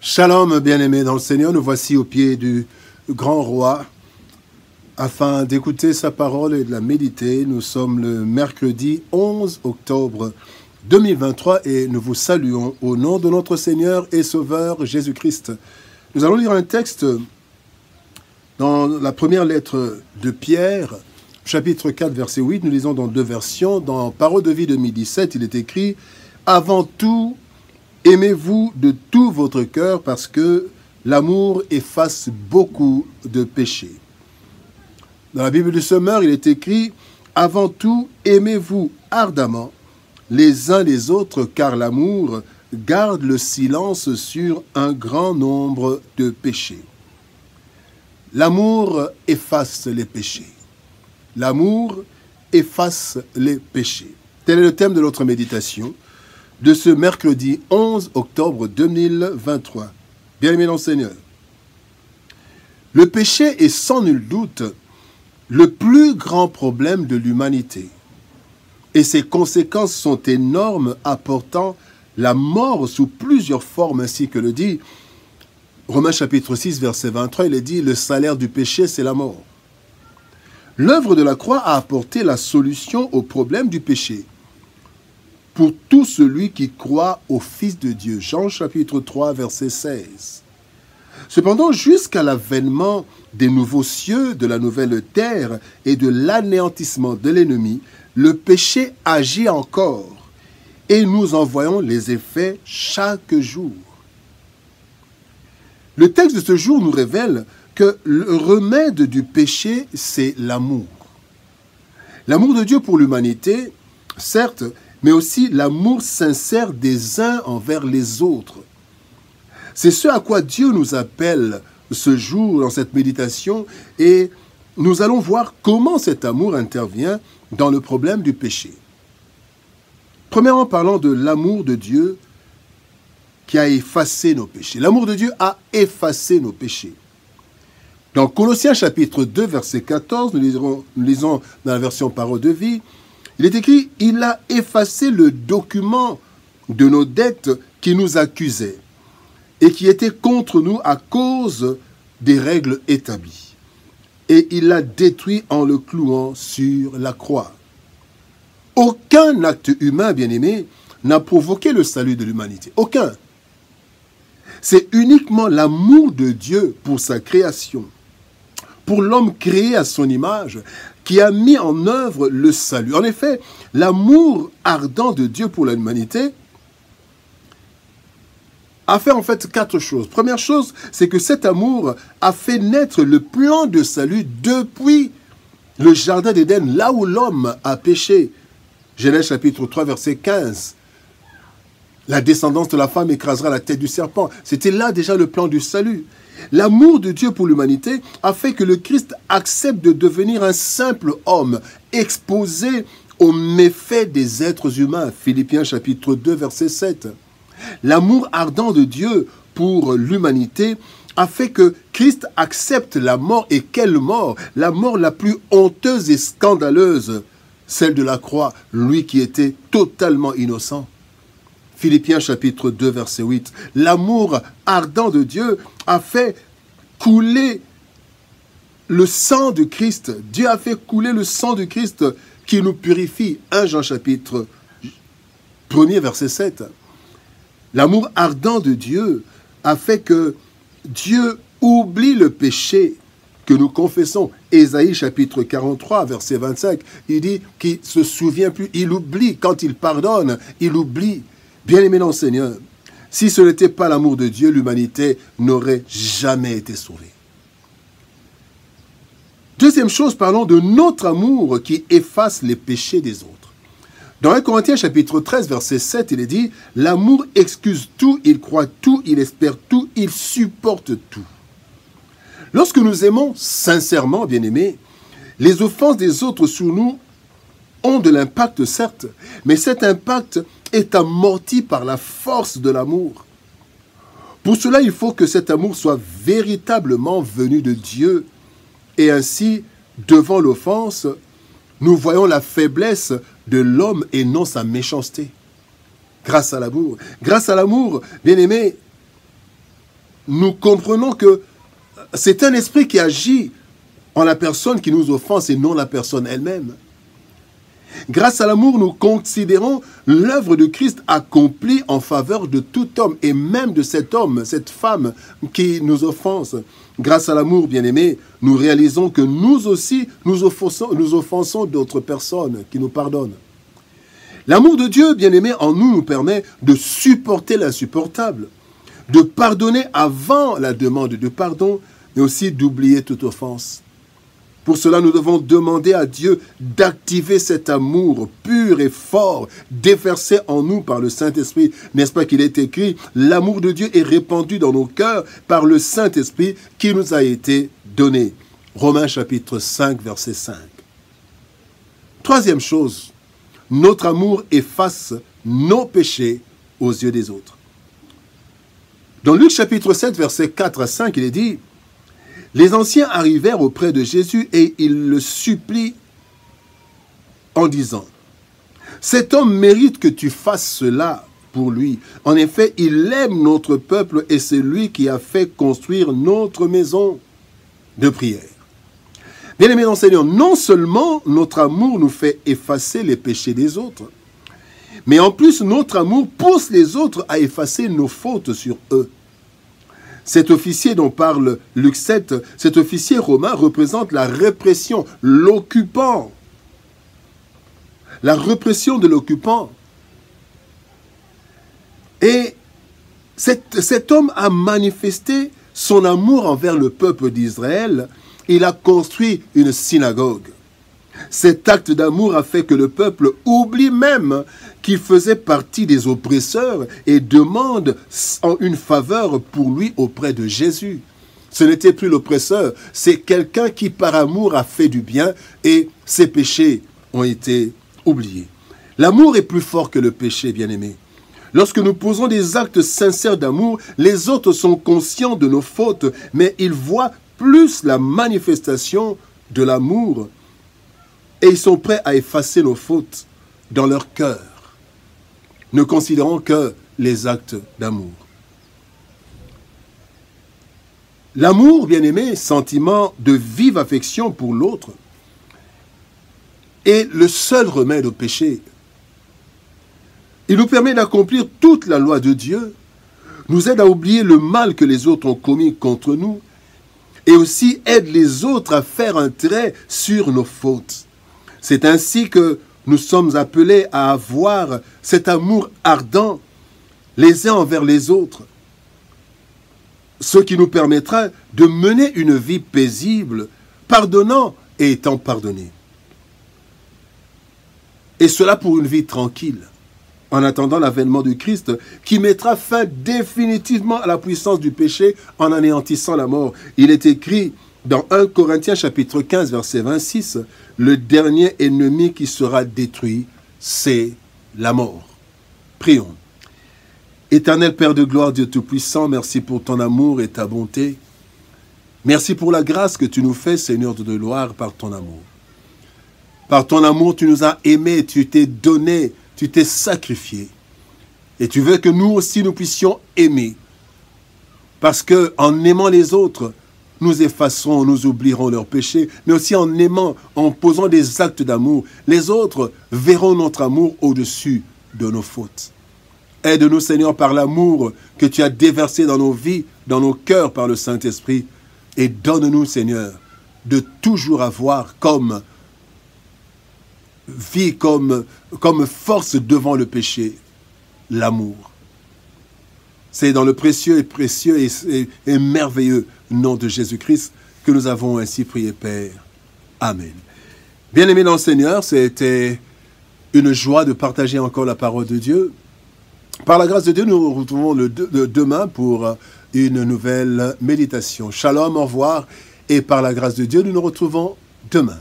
Shalom, bien-aimés dans le Seigneur, nous voici au pied du grand roi afin d'écouter sa parole et de la méditer. Nous sommes le mercredi 11 octobre 2023 et nous vous saluons au nom de notre Seigneur et Sauveur Jésus-Christ. Nous allons lire un texte dans la première lettre de Pierre, chapitre 4, verset 8. Nous lisons dans deux versions. Dans Parole de vie 2017, il est écrit « Avant tout, aimez-vous de tout votre cœur parce que l'amour efface beaucoup de péchés. » Dans la Bible du Semeur, il est écrit « Avant tout, aimez-vous ardemment les uns les autres car l'amour garde le silence sur un grand nombre de péchés. » L'amour efface les péchés. L'amour efface les péchés. Tel est le thème de notre méditation de ce mercredi 11 octobre 2023. Bien-aimés dans le Seigneur, le péché est sans nul doute le plus grand problème de l'humanité. Et ses conséquences sont énormes, apportant la mort sous plusieurs formes, ainsi que le dit Romains chapitre 6, verset 23, il est dit « Le salaire du péché, c'est la mort ». L'œuvre de la croix a apporté la solution au problème du péché pour tout celui qui croit au Fils de Dieu. Jean chapitre 3, verset 16. Cependant, jusqu'à l'avènement des nouveaux cieux, de la nouvelle terre et de l'anéantissement de l'ennemi, le péché agit encore et nous en voyons les effets chaque jour. Le texte de ce jour nous révèle que le remède du péché, c'est l'amour. L'amour de Dieu pour l'humanité, certes, mais aussi l'amour sincère des uns envers les autres. C'est ce à quoi Dieu nous appelle ce jour dans cette méditation et nous allons voir comment cet amour intervient dans le problème du péché. Premièrement, parlons de l'amour de Dieu qui a effacé nos péchés. L'amour de Dieu a effacé nos péchés. Dans Colossiens chapitre 2, verset 14, nous lisons dans la version Parole de vie, il est écrit « Il a effacé le document de nos dettes qui nous accusait et qui était contre nous à cause des règles établies. Et il l'a détruit en le clouant sur la croix. » Aucun acte humain, bien-aimé, n'a provoqué le salut de l'humanité. Aucun. C'est uniquement l'amour de Dieu pour sa création, pour l'homme créé à son image, qui a mis en œuvre le salut. En effet, l'amour ardent de Dieu pour l'humanité a fait en fait quatre choses. Première chose, c'est que cet amour a fait naître le plan de salut depuis le jardin d'Éden, là où l'homme a péché. Genèse chapitre 3, verset 15. La descendance de la femme écrasera la tête du serpent. C'était là déjà le plan du salut. L'amour de Dieu pour l'humanité a fait que le Christ accepte de devenir un simple homme, exposé aux méfaits des êtres humains. Philippiens chapitre 2, verset 7. L'amour ardent de Dieu pour l'humanité a fait que Christ accepte la mort. Et quelle mort? La mort la plus honteuse et scandaleuse, celle de la croix, lui qui était totalement innocent. Philippiens chapitre 2, verset 8. L'amour ardent de Dieu a fait couler le sang de Christ. Dieu a fait couler le sang de Christ qui nous purifie. 1 Jean chapitre 1er, verset 7. L'amour ardent de Dieu a fait que Dieu oublie le péché que nous confessons. Ésaïe chapitre 43, verset 25. Il dit qu'il ne se souvient plus. Il oublie quand il pardonne. Il oublie. Bien-aimés dans le Seigneur, si ce n'était pas l'amour de Dieu, l'humanité n'aurait jamais été sauvée. Deuxième chose, parlons de notre amour qui efface les péchés des autres. Dans 1 Corinthiens chapitre 13, verset 7, il est dit « L'amour excuse tout, il croit tout, il espère tout, il supporte tout. » Lorsque nous aimons sincèrement, bien-aimés, les offenses des autres sur nous ont de l'impact, certes, mais cet impact est amorti par la force de l'amour. Pour cela, il faut que cet amour soit véritablement venu de Dieu. Et ainsi, devant l'offense, nous voyons la faiblesse de l'homme et non sa méchanceté. Grâce à l'amour. Grâce à l'amour, bien-aimé, nous comprenons que c'est un esprit qui agit en la personne qui nous offense et non la personne elle-même. Grâce à l'amour, nous considérons l'œuvre de Christ accomplie en faveur de tout homme et même de cet homme, cette femme qui nous offense. Grâce à l'amour, bien-aimés, nous réalisons que nous aussi, nous offensons d'autres personnes qui nous pardonnent. L'amour de Dieu, bien-aimé, en nous, nous permet de supporter l'insupportable, de pardonner avant la demande de pardon, mais aussi d'oublier toute offense. Pour cela, nous devons demander à Dieu d'activer cet amour pur et fort, déversé en nous par le Saint-Esprit. N'est-ce pas qu'il est écrit, l'amour de Dieu est répandu dans nos cœurs par le Saint-Esprit qui nous a été donné. Romains chapitre 5, verset 5. Troisième chose, notre amour efface nos péchés aux yeux des autres. Dans Luc chapitre 7, verset 4 à 5, il est dit, les anciens arrivèrent auprès de Jésus et ils le supplient en disant, « Cet homme mérite que tu fasses cela pour lui. En effet, il aime notre peuple et c'est lui qui a fait construire notre maison de prière. » Bien-aimés dans le Seigneur, non seulement notre amour nous fait effacer les péchés des autres, mais en plus notre amour pousse les autres à effacer nos fautes sur eux. Cet officier dont parle Luc 7, cet officier romain représente la répression, l'occupant. La répression de l'occupant. Et cet homme a manifesté son amour envers le peuple d'Israël. Il a construit une synagogue. Cet acte d'amour a fait que le peuple oublie même qu'il faisait partie des oppresseurs et demande une faveur pour lui auprès de Jésus. Ce n'était plus l'oppresseur, c'est quelqu'un qui par amour a fait du bien et ses péchés ont été oubliés. L'amour est plus fort que le péché, bien-aimé. Lorsque nous posons des actes sincères d'amour, les autres sont conscients de nos fautes, mais ils voient plus la manifestation de l'amour et ils sont prêts à effacer nos fautes dans leur cœur. Ne considérons que les actes d'amour. L'amour, bien-aimé, sentiment de vive affection pour l'autre, est le seul remède au péché. Il nous permet d'accomplir toute la loi de Dieu, nous aide à oublier le mal que les autres ont commis contre nous, et aussi aide les autres à faire un trait sur nos fautes. C'est ainsi que nous sommes appelés à avoir cet amour ardent les uns envers les autres, ce qui nous permettra de mener une vie paisible, pardonnant et étant pardonné. Et cela pour une vie tranquille, en attendant l'avènement du Christ, qui mettra fin définitivement à la puissance du péché en anéantissant la mort. Il est écrit dans 1 Corinthiens chapitre 15, verset 26, « Le dernier ennemi qui sera détruit, c'est la mort. » Prions. Éternel Père de gloire, Dieu Tout-Puissant, merci pour ton amour et ta bonté. Merci pour la grâce que tu nous fais, Seigneur de gloire, par ton amour. Par ton amour, tu nous as aimés, tu t'es donné, tu t'es sacrifié. Et tu veux que nous aussi, nous puissions aimer. Parce qu'en aimant les autres, nous effacerons, nous oublierons leurs péchés, mais aussi en aimant, en posant des actes d'amour, les autres verront notre amour au-dessus de nos fautes. Aide-nous, Seigneur, par l'amour que tu as déversé dans nos vies, dans nos cœurs par le Saint-Esprit, et donne-nous, Seigneur, de toujours avoir comme vie, comme force devant le péché, l'amour. C'est dans le précieux et merveilleux nom de Jésus-Christ que nous avons ainsi prié, Père. Amen. Bien-aimés dans le Seigneur, c'était une joie de partager encore la parole de Dieu. Par la grâce de Dieu, nous nous retrouvons demain pour une nouvelle méditation. Shalom, au revoir, et par la grâce de Dieu, nous nous retrouvons demain.